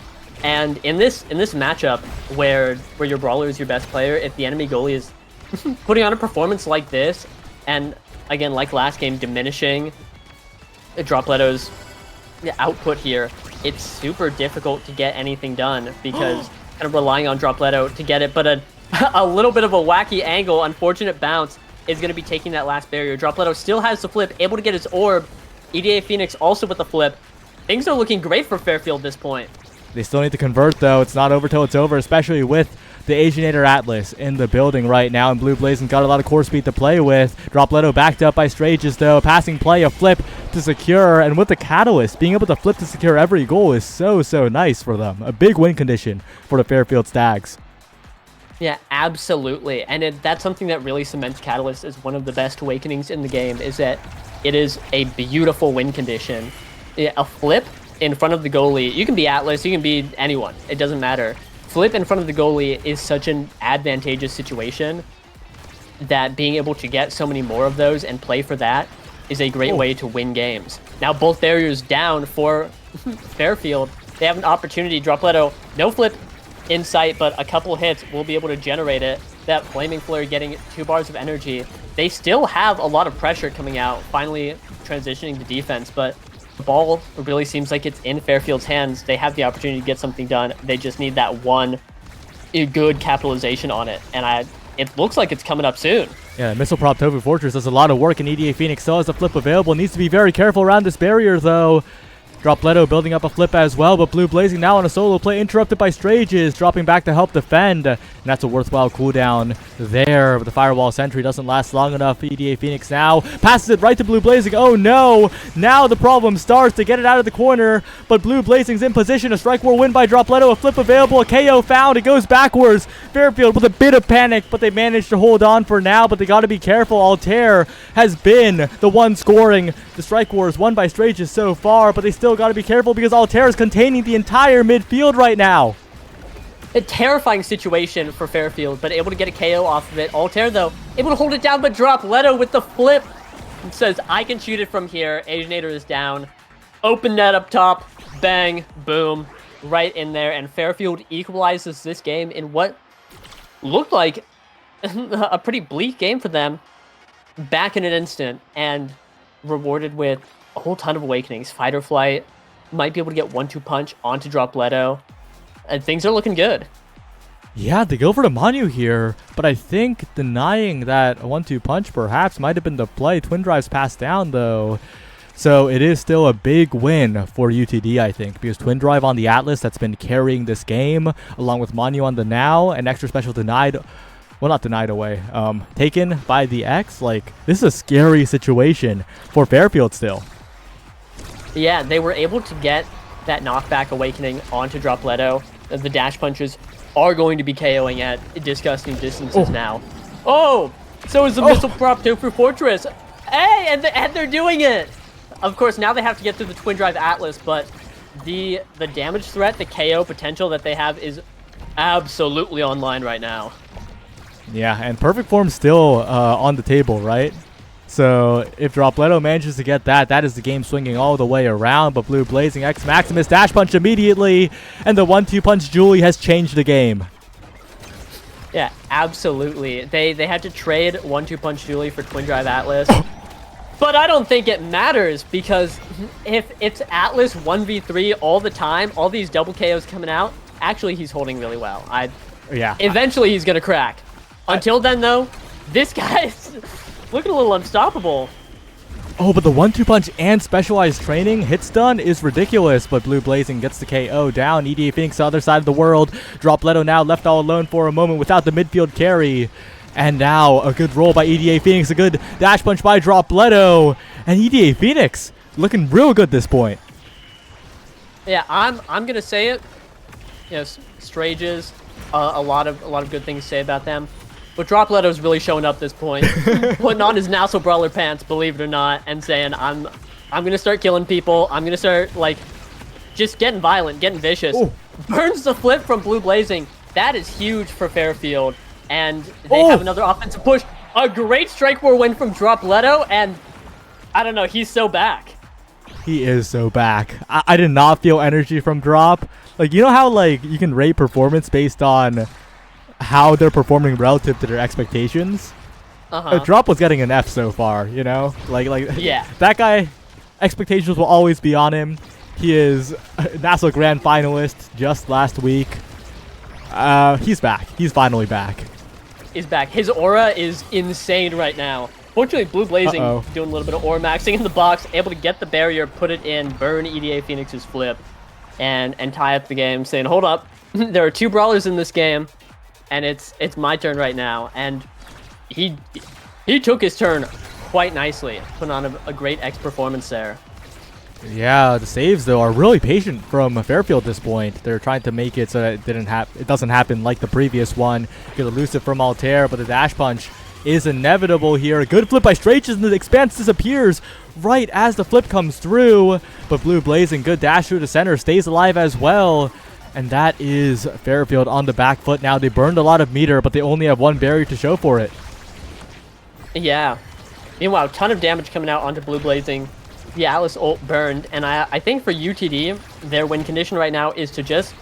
And in this matchup where your brawler is your best player, if the enemy goalie is putting on a performance like this, and again, like last game, diminishing Dropleto's output here, it's super difficult to get anything done because kind of relying on Dropleto to get it, but a little bit of a wacky angle, unfortunate bounce is going to be taking that last barrier. Dropleto still has the flip, able to get his orb. EDA Phoenix also with the flip. Things are looking great for Fairfield at this point. They still need to convert, though. It's not over till it's over, especially with the Asiainator Atlas in the building right now, and Blue Blazing got a lot of core speed to play with. Dropleto backed up by Strages, though. Passing play, a flip to secure, and with the Catalyst, being able to flip to secure every goal is so, so nice for them. A big win condition for the Fairfield Stags. Yeah, absolutely. And that's something that really cements Catalyst as one of the best awakenings in the game, is that it is a beautiful win condition. A flip in front of the goalie, you can be Atlas, you can be anyone, it doesn't matter. Flip in front of the goalie is such an advantageous situation that being able to get so many more of those and play for that is a great way to win games. Now both barriers down for Fairfield. They have an opportunity. Dropleto, no flip in sight, but a couple hits will be able to generate it. That Flaming Flare getting 2 bars of energy. They still have a lot of pressure coming out, finally transitioning to defense, but ball really seems like it's in Fairfield's hands. They have the opportunity to get something done. They just need that one good capitalization on it. And it looks like it's coming up soon. Yeah, Missile Prop Tofu Fortress does a lot of work, and EDA Phoenix still has a flip available. Needs to be very careful around this barrier, though. Dropleto building up a flip as well, but Blue Blazing now on a solo play, interrupted by Strages, dropping back to help defend. And that's a worthwhile cooldown there, but the Firewall Sentry doesn't last long enough. EDA Phoenix now passes it right to Blue Blazing. Oh no! Now the problem starts to get it out of the corner, but Blue Blazing's in position. A Strike War win by Dropleto, a flip available, a KO found, it goes backwards. Fairfield with a bit of panic, but they managed to hold on for now, but they gotta be careful. Altair has been the one scoring. The Strike War is won by Strages so far, but they still got to be careful because Altair is containing the entire midfield right now. A terrifying situation for Fairfield, but able to get a KO off of it. Altair, though, able to hold it down, but Dropleto with the flip. It says, I can shoot it from here. Asiainator is down. Open net up top. Bang. Boom. Right in there. And Fairfield equalizes this game in what looked like a pretty bleak game for them. Back in an instant. And rewarded with a whole ton of awakenings. Fight or flight. Might be able to get 1-2 punch onto Dropleto. And things are looking good. Yeah, they go for the Manu here, but I think denying that a 1-2 punch perhaps might have been the play. Twin Drive's passed down though. So it is still a big win for UTD, I think, because Twin Drive on the Atlas that's been carrying this game, along with Manu on the Now, and Extra Special denied. Well, not denied away. Taken by the X. Like, this is a scary situation for Fairfield still. Yeah, they were able to get that knockback awakening onto Dropleto. The dash punches are going to be KOing at disgusting distances now. Oh, so is the Missile Prop Tofu Fortress. Hey, and they're doing it. Of course, now they have to get through the Twin Drive Atlas, but the damage threat, the KO potential that they have is absolutely online right now. Yeah, and perfect form still on the table, right? So if Dropleto manages to get that, that is the game swinging all the way around. But Blue Blazing X Maximus dash punch immediately, and the 1-2 punch Julie has changed the game. Yeah, absolutely. They had to trade 1-2 punch Julie for Twin Drive Atlas. But I don't think it matters, because if it's Atlas 1v3 all the time, all these double KOs coming out, actually he's holding really well. Yeah. Eventually he's gonna crack. Until then, though, this guy's looking a little unstoppable. Oh, but the 1-2 punch and specialized training hit stun is ridiculous, but Blue Blazing gets the KO down. EDA Phoenix, the other side of the world. Dropleto now left all alone for a moment without the midfield carry. And now a good roll by EDA Phoenix, a good dash punch by Dropleto. And EDA Phoenix looking real good this point. Yeah, I'm gonna say it. You know, Strages, a lot of good things to say about them. But Dropleto's really showing up this point, putting on his NASL Brawler pants, believe it or not, and saying, I'm gonna start killing people. I'm gonna start, like, just getting violent, getting vicious. Ooh. Burns the flip from Blue Blazing. That is huge for Fairfield. And they have another offensive push. A great Strike War win from Dropleto, and I don't know, he's so back. He is so back. I did not feel energy from Drop. Like, you know how, like, you can rate performance based on how they're performing relative to their expectations? Drop was getting an F so far, you know? Like, yeah. That guy, expectations will always be on him. He is a NASL Grand Finalist just last week. He's back. He's finally back. He's back. His aura is insane right now. Fortunately, Blue Blazing doing a little bit of aura maxing in the box, able to get the barrier, put it in, burn EDA Phoenix's flip, and tie up the game, saying, hold up, there are 2 brawlers in this game, and it's my turn right now. And he took his turn quite nicely, putting on a great X performance there. Yeah, the saves though are really patient from Fairfield at this point. They're trying to make it so that it doesn't happen like the previous one. Get elusive from Altair, but the dash punch is inevitable here. A good flip by Straches, and the expanse disappears right as the flip comes through. But Blue Blazing, good dash through the center, stays alive as well. And that is Fairfield on the back foot now. They burned a lot of meter, but they only have 1 barrier to show for it. Yeah. Meanwhile, a ton of damage coming out onto Blue Blazing. The Atlas ult burned, and I think for UTD, their win condition right now is to just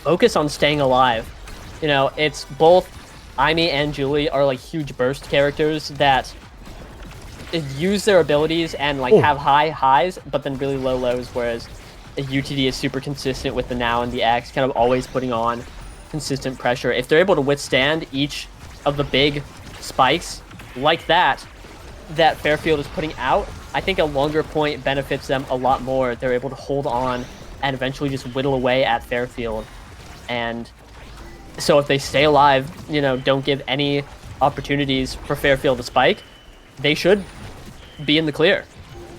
focus on staying alive. You know, it's both Aimee and Julie are like huge burst characters that use their abilities and like have high highs, but then really low lows, whereas UTD is super consistent with the now and the X, kind of always putting on consistent pressure. If they're able to withstand each of the big spikes like that Fairfield is putting out, I think a longer point benefits them a lot more. They're able to hold on and eventually just whittle away at Fairfield. And so if they stay alive, you know, don't give any opportunities for Fairfield to spike, they should be in the clear.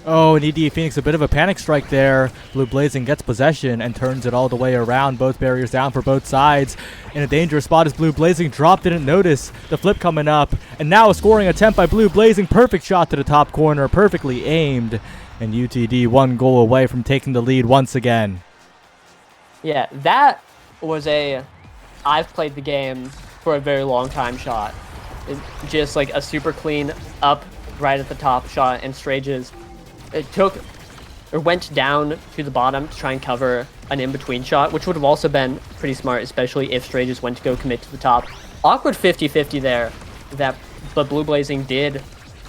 Oh, and EDA Phoenix, a bit of a panic strike there. Blue Blazing gets possession and turns it all the way around. Both barriers down for both sides. In a dangerous spot as Blue Blazing dropped, didn't notice the flip coming up. And now a scoring attempt by Blue Blazing. Perfect shot to the top corner, perfectly aimed. And UTD 1 goal away from taking the lead once again. Yeah, that was I've played the game for a very long time shot. It's just like a super clean up right at the top shot, and Strages went down to the bottom to try and cover an in-between shot, which would have also been pretty smart, especially if Strages went to go commit to the top. Awkward 50-50 there, but Blue Blazing did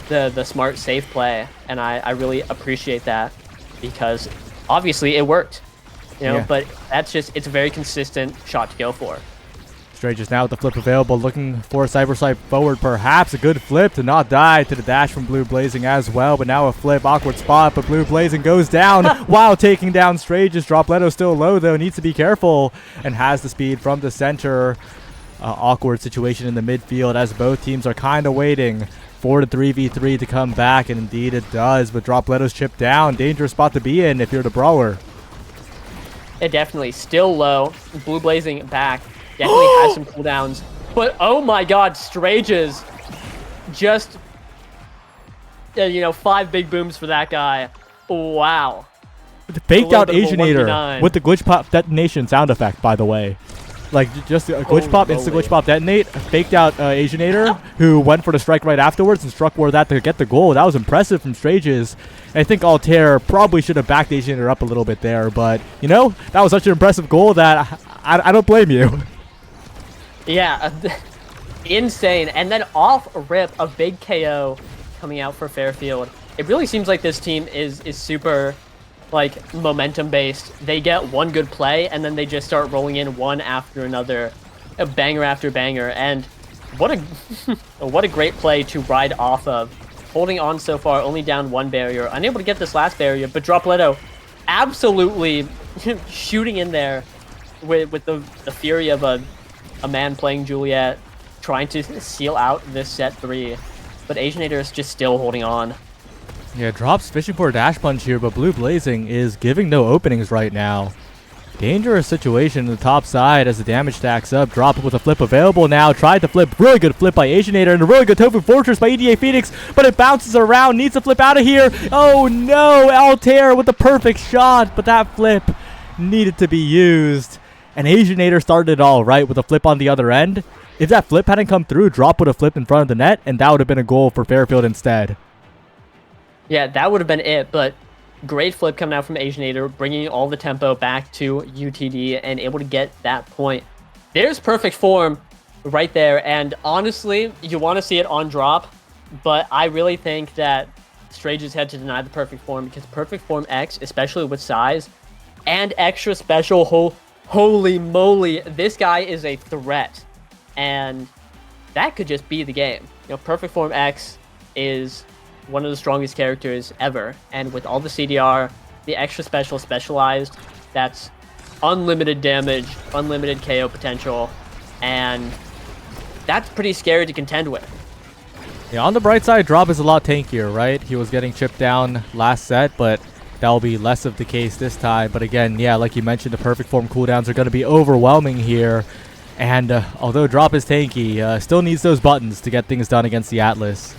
the smart safe play, and I really appreciate that, because obviously it worked. You know, but that's just, it's a very consistent shot to go for. Strages now with the flip available, looking for a cyber side forward, perhaps a good flip to not die to the dash from Blue Blazing as well, but now a flip, awkward spot, but Blue Blazing goes down while taking down Strages. Dropleto still low though, needs to be careful, and has the speed from the center. Awkward situation in the midfield as both teams are kind of waiting for the 3v3 to come back, and indeed it does, but Dropleto's chipped down. Dangerous spot to be in if you're the Brawler. It definitely still low. Blue Blazing back. Definitely has some cooldowns. But oh my god, Strages just, you know, 5 big booms for that guy. Wow. The faked out Asiainator with the glitch pop detonation sound effect, by the way. Like, just a glitch pop, instant glitch pop detonate, faked out Asiainator, who went for the strike right afterwards and struck where that to get the goal. That was impressive from Strages. And I think Altair probably should have backed Asiainator up a little bit there, but, you know, that was such an impressive goal that I don't blame you. Yeah, insane. And then off rip, a big KO coming out for Fairfield. It really seems like this team is super, like, momentum based. They get one good play and then they just start rolling in one after another, a banger after banger. And what a what a great play to ride off of. Holding on so far, only down 1 barrier, unable to get this last barrier, but Dropleto absolutely shooting in there with the fury of a man playing Juliet, trying to seal out this set 3. But Asiainator is just still holding on. Yeah, Drop's fishing for a dash punch here, but Blue Blazing is giving no openings right now. Dangerous situation in the top side as the damage stacks up. Drop with a flip available now. Tried to flip. Really good flip by Asiainator, and a really good Tofu Fortress by EDA Phoenix, but it bounces around. Needs to flip out of here. Oh no, Altair with the perfect shot, but that flip needed to be used. And Asiainator started it all right with a flip on the other end. If that flip hadn't come through, Drop would have flipped in front of the net, and that would have been a goal for Fairfield instead. Yeah, that would have been it, but great flip coming out from Asiainator, bringing all the tempo back to UTD and able to get that point. There's perfect form right there, and honestly, you want to see it on Drop, but I really think that Strages had to deny the perfect form, because perfect form X, especially with size and extra special, holy moly, this guy is a threat, and that could just be the game. You know, perfect form X is one of the strongest characters ever, and with all the CDR, the extra specialized, that's unlimited damage, unlimited KO potential, and that's pretty scary to contend with. Yeah, on the bright side, Drop is a lot tankier, right? He was getting chipped down last set, but that will be less of the case this time. But again, yeah, like you mentioned, the perfect form cooldowns are going to be overwhelming here. And although Drop is tanky, still needs those buttons to get things done against the Atlas.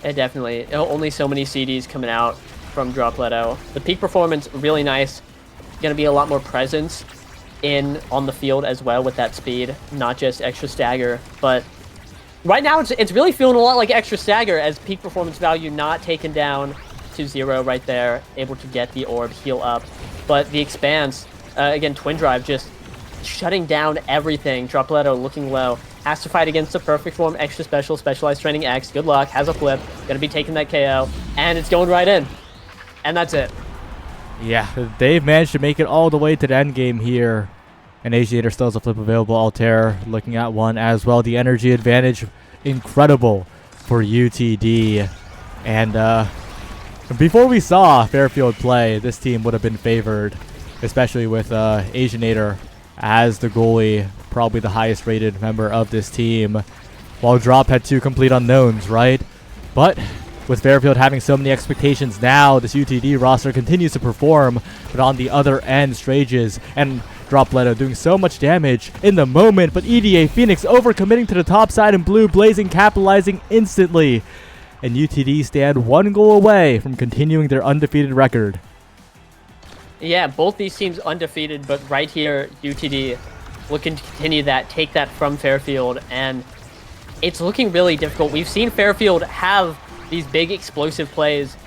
Yeah, definitely. Only so many CDs coming out from Dropleto. The peak performance, really nice. Going to be a lot more presence on the field as well with that speed, not just extra stagger. But right now, it's really feeling a lot like extra stagger, as peak performance value not taken down to 0 right there, able to get the orb, heal up. But the expanse, again, Twin Drive just shutting down everything. Dropleto looking low. Has to fight against the perfect form, extra special, specialized training X. Good luck. Has a flip. Gonna be taking that KO. And it's going right in. And that's it. Yeah, they've managed to make it all the way to the end game here. And Asiainator still has a flip available. Altair looking at one as well. The energy advantage, incredible for UTD. And before we saw Fairfield play, this team would have been favored, especially with Asiainator as the goalie, probably the highest rated member of this team, while Drop had two complete unknowns, right? But with Fairfield having so many expectations now, this UTD roster continues to perform, but on the other end, Strages and Dropleto doing so much damage in the moment, but EDA Phoenix overcommitting to the top side and Blue Blazing capitalizing instantly. And UTD stand one goal away from continuing their undefeated record. Yeah, both these teams undefeated, but right here, UTD looking to continue that, take that from Fairfield, and it's looking really difficult. We've seen Fairfield have these big explosive plays,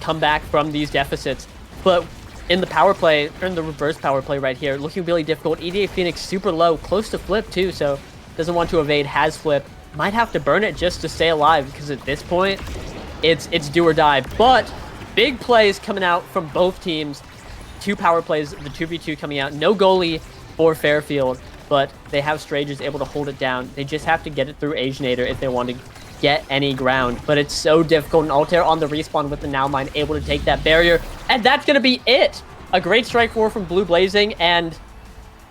come back from these deficits, but in the power play, or in the reverse power play right here, looking really difficult. EDA Phoenix super low, close to flip too, so doesn't want to evade, has flip, might have to burn it just to stay alive, because at this point, it's do or die. But big plays coming out from both teams. Two power plays, the 2v2 coming out. No goalie for Fairfield, but they have Strages able to hold it down. They just have to get it through Asiainator if they want to get any ground, but it's so difficult. And Altair on the respawn with the Now Mine, able to take that barrier, and that's going to be it. A great strike four from Blue Blazing, and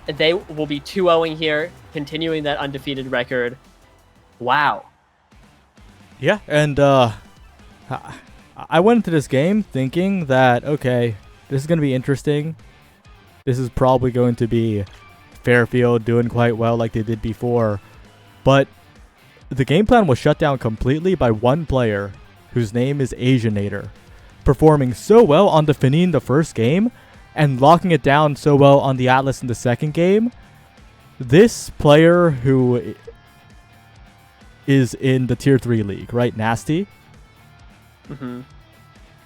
they will be 2-0ing here, continuing that undefeated record. Wow. Yeah, and I went into this game thinking that, okay, this is going to be interesting. This is probably going to be Fairfield doing quite well like they did before, but the game plan was shut down completely by one player, whose name is Asiainator, performing so well on the Finin the first game, and locking it down so well on the Atlas in the second game. This player, who is in the Tier 3 league, right, Nasty?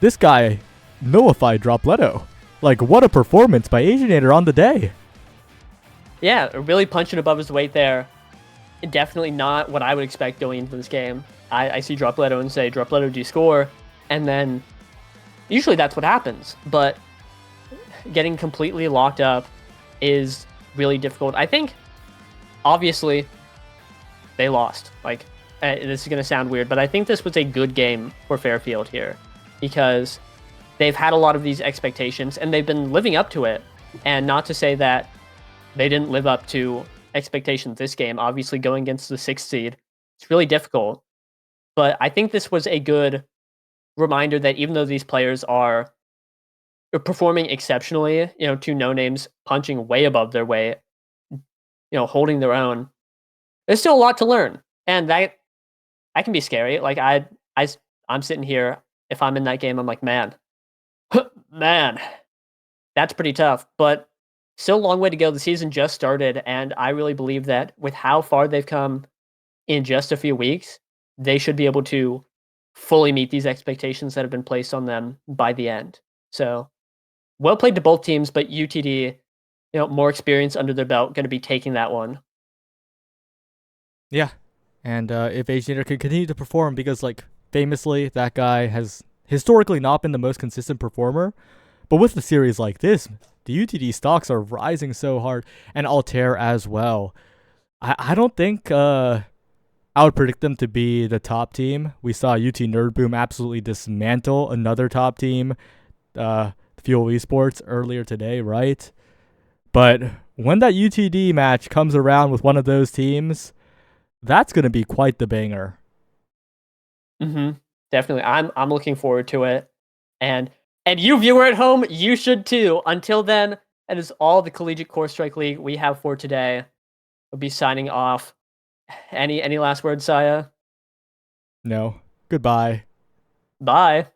This guy nullified Dropleto. Like, what a performance by Asiainator on the day. Yeah, really punching above his weight there. Definitely not what I would expect going into this game. I see Dropleto and say, Dropleto, do you score? And then usually that's what happens. But getting completely locked up is really difficult. I think, obviously, they lost. Like, this is going to sound weird, but I think this was a good game for Fairfield here, because they've had a lot of these expectations and they've been living up to it. And not to say that they didn't live up to expectations this game. Obviously, going against the 6th seed, it's really difficult. But I think this was a good reminder that even though these players are performing exceptionally, two no-names punching way above their weight, holding their own, there's still a lot to learn. And that can be scary. Like, I'm sitting here, if I'm in that game, I'm like, man, that's pretty tough. But still a long way to go. The season just started, and I really believe that with how far they've come in just a few weeks, they should be able to fully meet these expectations that have been placed on them by the end. So, well played to both teams, but UTD, more experience under their belt, going to be taking that one. Yeah, and if Asiainator can continue to perform, because, like, famously, that guy has historically not been the most consistent performer, but with the series like this, the UTD stocks are rising so hard, and Altair as well. I don't think I would predict them to be the top team. We saw UT Nerd Boom absolutely dismantle another top team, Fuel Esports, earlier today, right? But when that UTD match comes around with one of those teams, that's going to be quite the banger. Definitely. I'm looking forward to it. And you, viewer at home, you should too. Until then, that is all the Collegiate Core Strike League we have for today. We'll be signing off. Any last words, Saya? No. Goodbye. Bye.